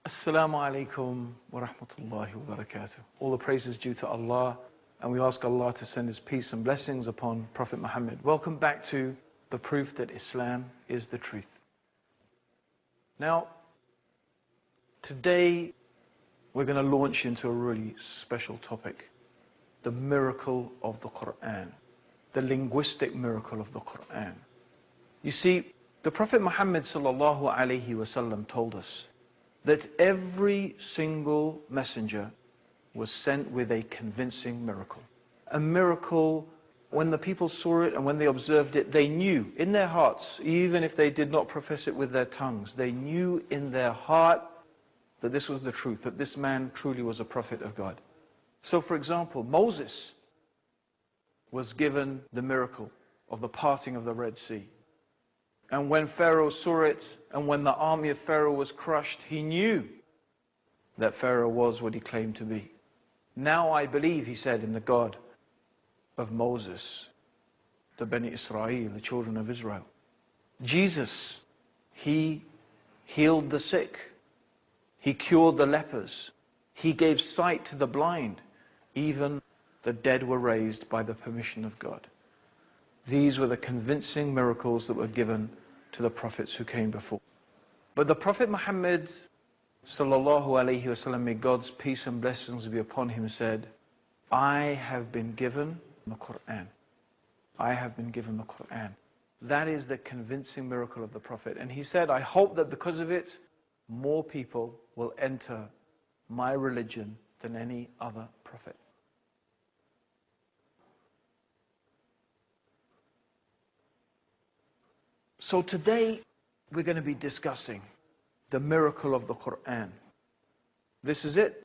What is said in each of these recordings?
Assalamu alaikum wa rahmatullahi wa barakatuh. All the praise is due to Allah, and we ask Allah to send His peace and blessings upon Prophet Muhammad. Welcome back to the proof that Islam is the truth. Now, today we're going to launch into a really special topic, the miracle of the Quran, the linguistic miracle of the Quran. You see, the Prophet Muhammad sallallahu alaihi wasallam told us that every single messenger was sent with a convincing miracle. A miracle, when the people saw it and when they observed it, they knew in their hearts, even if they did not profess it with their tongues, they knew in their heart that this was the truth, that this man truly was a prophet of God. So for example, Moses was given the miracle of the parting of the Red Sea. And when Pharaoh saw it, and when the army of Pharaoh was crushed, he knew that Pharaoh was what he claimed to be. Now I believe, he said, in the God of Moses, the Bani Israel, the children of Israel. Jesus, he healed the sick. He cured the lepers. He gave sight to the blind. Even the dead were raised by the permission of God. These were the convincing miracles that were given to the prophets who came before. But the Prophet Muhammad sallallahu alaihi wasallam, may God's peace and blessings be upon him, said, I have been given the Quran. I have been given the Quran. That is the convincing miracle of the Prophet. And he said, I hope that because of it, more people will enter my religion than any other prophet. So today we're going to be discussing the miracle of the Quran. This is it.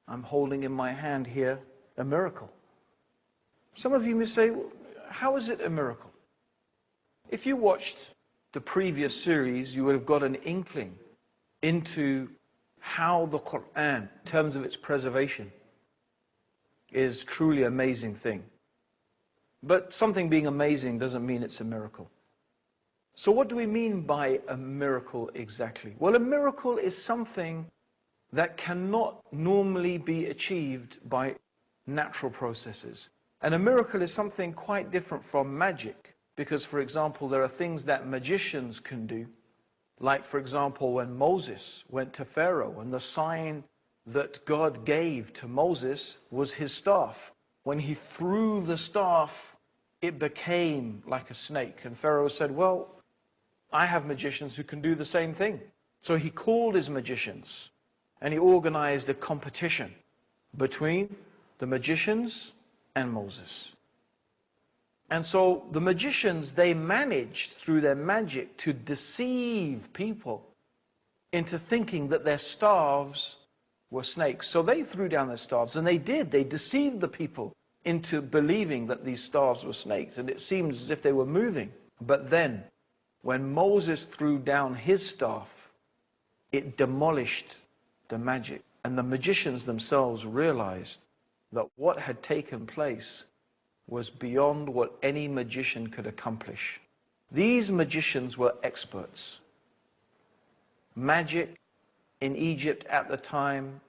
I'm holding in my hand here a miracle. Some of you may say, well, how is it a miracle? If you watched the previous series, you would have got an inkling into how the Quran, in terms of its preservation, is truly an amazing thing. But something being amazing doesn't mean it's a miracle. So what do we mean by a miracle exactly? Well, a miracle is something that cannot normally be achieved by natural processes. And a miracle is something quite different from magic. Because, for example, there are things that magicians can do. Like, for example, when Moses went to Pharaoh, and the sign that God gave to Moses was his staff. When he threw the staff, it became like a snake. And Pharaoh said, well, I have magicians who can do the same thing. So he called his magicians and he organized a competition between the magicians and Moses. And so the magicians, they managed through their magic to deceive people into thinking that their staffs were snakes. So they threw down their staffs, and they did. They deceived the people into believing that these staffs were snakes, and it seemed as if they were moving. But then, when Moses threw down his staff, it demolished the magic. And the magicians themselves realized that what had taken place was beyond what any magician could accomplish. These magicians were experts. Magic in Egypt at the time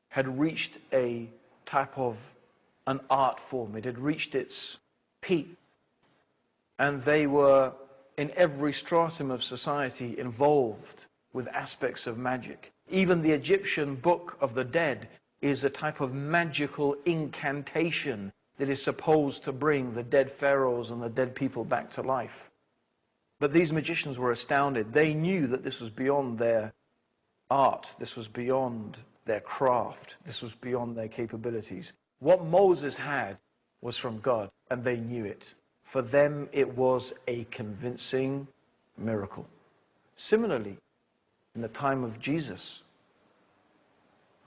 had reached a type of an art form. It had reached its peak. And they were in every stratum of society involved with aspects of magic. Even the Egyptian Book of the Dead is a type of magical incantation that is supposed to bring the dead pharaohs and the dead people back to life. But these magicians were astounded. They knew that this was beyond their art. This was beyond their craft. This was beyond their capabilities. What Moses had was from God, and they knew it. For them, it was a convincing miracle. Similarly, in the time of Jesus,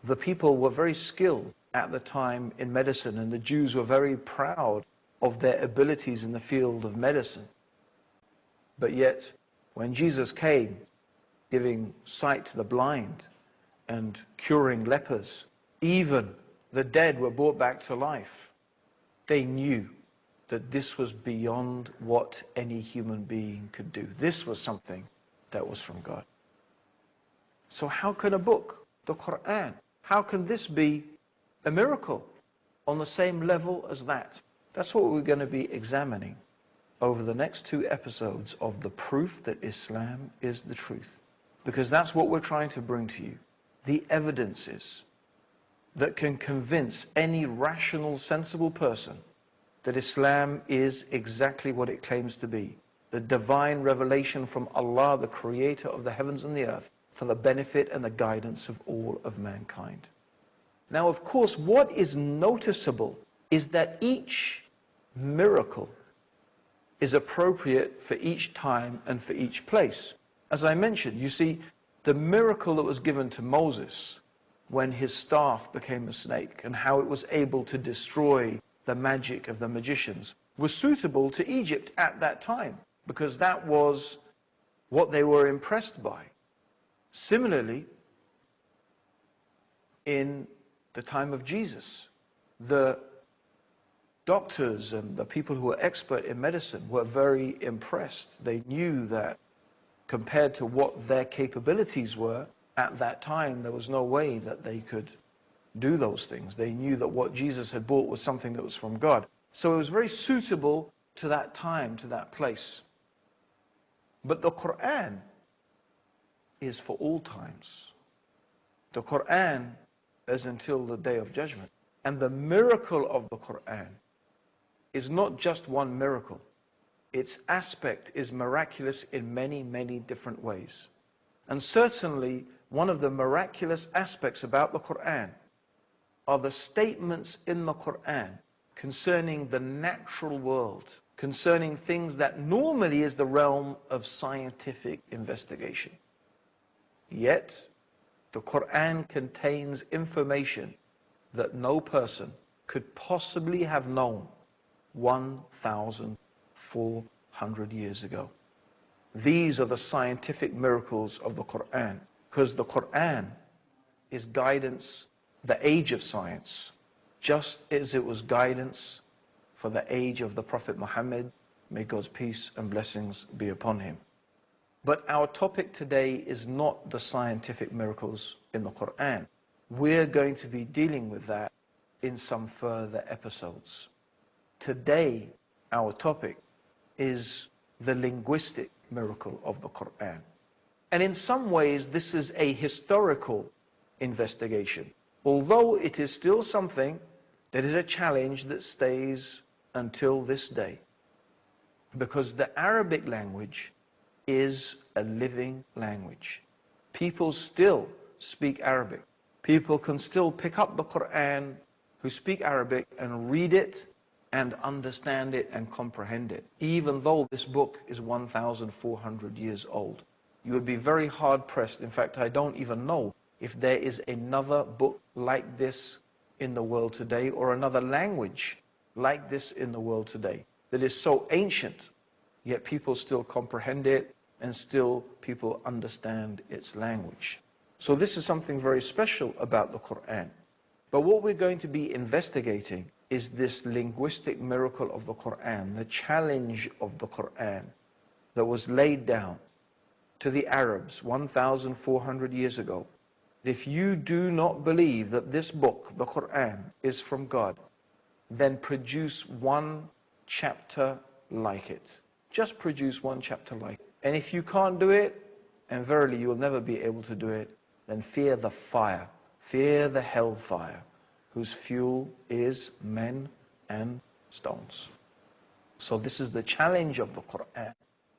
the people were very skilled at the time in medicine, and the Jews were very proud of their abilities in the field of medicine. But yet, when Jesus came, giving sight to the blind and curing lepers, even the dead were brought back to life, they knew that this was beyond what any human being could do. This was something that was from God. So how can a book the Quran. How can this be a miracle on the same level as that? That's what we're going to be examining over the next 2 episodes of the proof that Islam is the truth. Because that's what we're trying to bring to you. The evidences that can convince any rational, sensible person that Islam is exactly what it claims to be. The divine revelation from Allah, the creator of the heavens and the earth, for the benefit and the guidance of all of mankind. Now, of course, what is noticeable is that each miracle is appropriate for each time and for each place. As I mentioned, you see, the miracle that was given to Moses when his staff became a snake and how it was able to destroy the magic of the magicians was suitable to Egypt at that time, because that was what they were impressed by. Similarly, in the time of Jesus, the doctors and the people who were expert in medicine were very impressed. They knew that compared to what their capabilities were at that time, there was no way that they could do those things. They knew that what Jesus had brought was something that was from God. So it was very suitable to that time, to that place. But the Quran is for all times. The Quran is until the Day of Judgment. And the miracle of the Quran is not just one miracle. Its aspect is miraculous in many, many different ways. And certainly, one of the miraculous aspects about the Quran are the statements in the Quran concerning the natural world, concerning things that normally is the realm of scientific investigation. Yet, the Quran contains information that no person could possibly have known 1,400 years ago. These are the scientific miracles of the Quran, because the Quran is guidance, the age of science, just as it was guidance for the age of the Prophet Muhammad, may God's peace and blessings be upon him. But our topic today is not the scientific miracles in the Quran. We're going to be dealing with that in some further episodes. Today, our topic is the linguistic miracle of the Quran. And in some ways, this is a historical investigation, although it is still something that is a challenge that stays until this day. Because the Arabic language is a living language. People still speak Arabic. People can still pick up the Quran who speak Arabic and read it and understand it and comprehend it, even though this book is 1,400 years old. You would be very hard-pressed. In fact, I don't even know if there is another book like this in the world today, or another language like this in the world today, that is so ancient, yet people still comprehend it and still people understand its language. So this is something very special about the Quran. But what we're going to be investigating is this linguistic miracle of the Quran, the challenge of the Quran that was laid down to the Arabs 1,400 years ago. If you do not believe that this book, the Quran, is from God, then produce one chapter like it. Just produce one chapter like it. And if you can't do it, and verily you will never be able to do it, then fear the fire, fear the hellfire, whose fuel is men and stones. So this is the challenge of the Quran.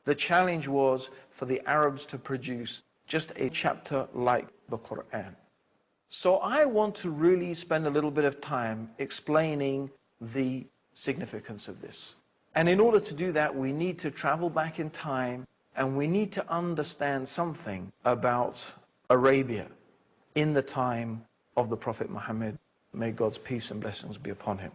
The challenge was for the Arabs to produce just a chapter like the Quran. So I want to really spend a little bit of time explaining the significance of this. And in order to do that, we need to travel back in time, and we need to understand something about Arabia in the time of the Prophet Muhammad. May God's peace and blessings be upon him.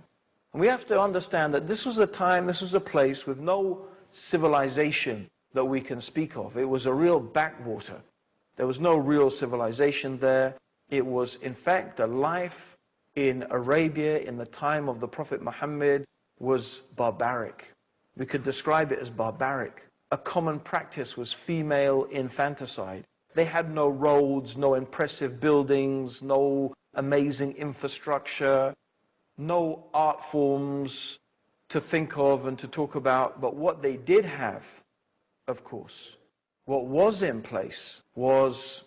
And we have to understand that this was a time, this was a place with no civilization that we can speak of. It was a real backwater. There was no real civilization there. It was, in fact, the life in Arabia in the time of the Prophet Muhammad was barbaric. We could describe it as barbaric. A common practice was female infanticide. They had no roads, no impressive buildings, no amazing infrastructure, no art forms to think of and to talk about. But what they did have, of course, what was in place was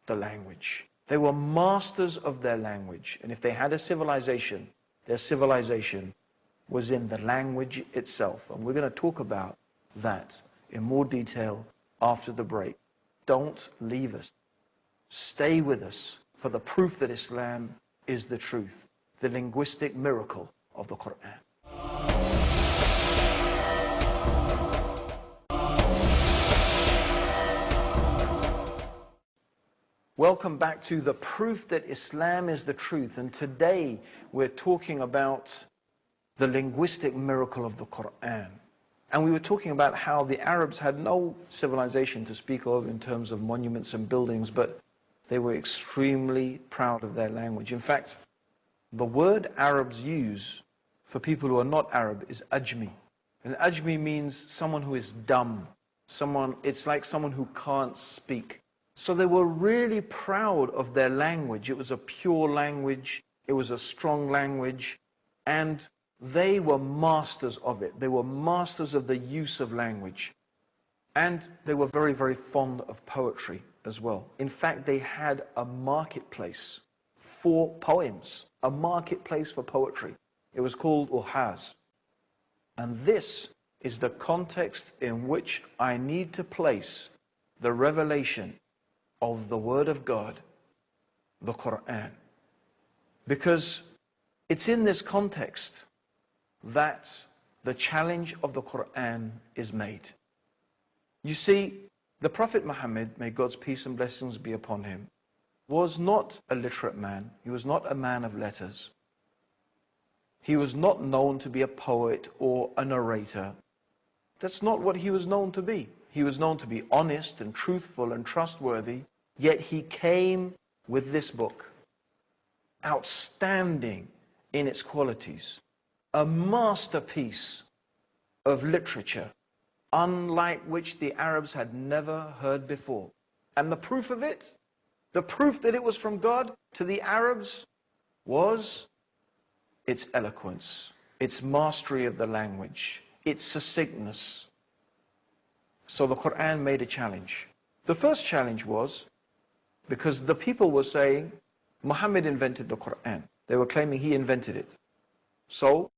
the language. They were masters of their language. And if they had a civilization, their civilization was in the language itself. And we're going to talk about that in more detail after the break. Don't leave us. Stay with us for the proof that Islam is the truth, the linguistic miracle of the Quran. Welcome back to the proof that Islam is the truth. And today we're talking about the linguistic miracle of the Quran. And we were talking about how the Arabs had no civilization to speak of in terms of monuments and buildings, but they were extremely proud of their language. In fact, the word Arabs use for people who are not Arab is ajmi. And ajmi means someone who is dumb. It's like someone who can't speak. So they were really proud of their language. It was a pure language. It was a strong language. And they were masters of it. They were masters of the use of language. And they were very, very fond of poetry as well. In fact, they had a marketplace for poems, a marketplace for poetry. It was called Uhaz. And this is the context in which I need to place the revelation of the Word of God, the Quran. Because it's in this context that the challenge of the Quran is made. You see, the Prophet Muhammad, may God's peace and blessings be upon him, was not a literate man. He was not a man of letters. He was not known to be a poet or a narrator. That's not what he was known to be. He was known to be honest and truthful and trustworthy, yet he came with this book, outstanding in its qualities, a masterpiece of literature, unlike which the Arabs had never heard before. And the proof of it, the proof that it was from God to the Arabs, was its eloquence, its mastery of the language, its succinctness. So the Quran made a challenge. The first challenge was because the people were saying, Muhammad invented the Quran. They were claiming he invented it. So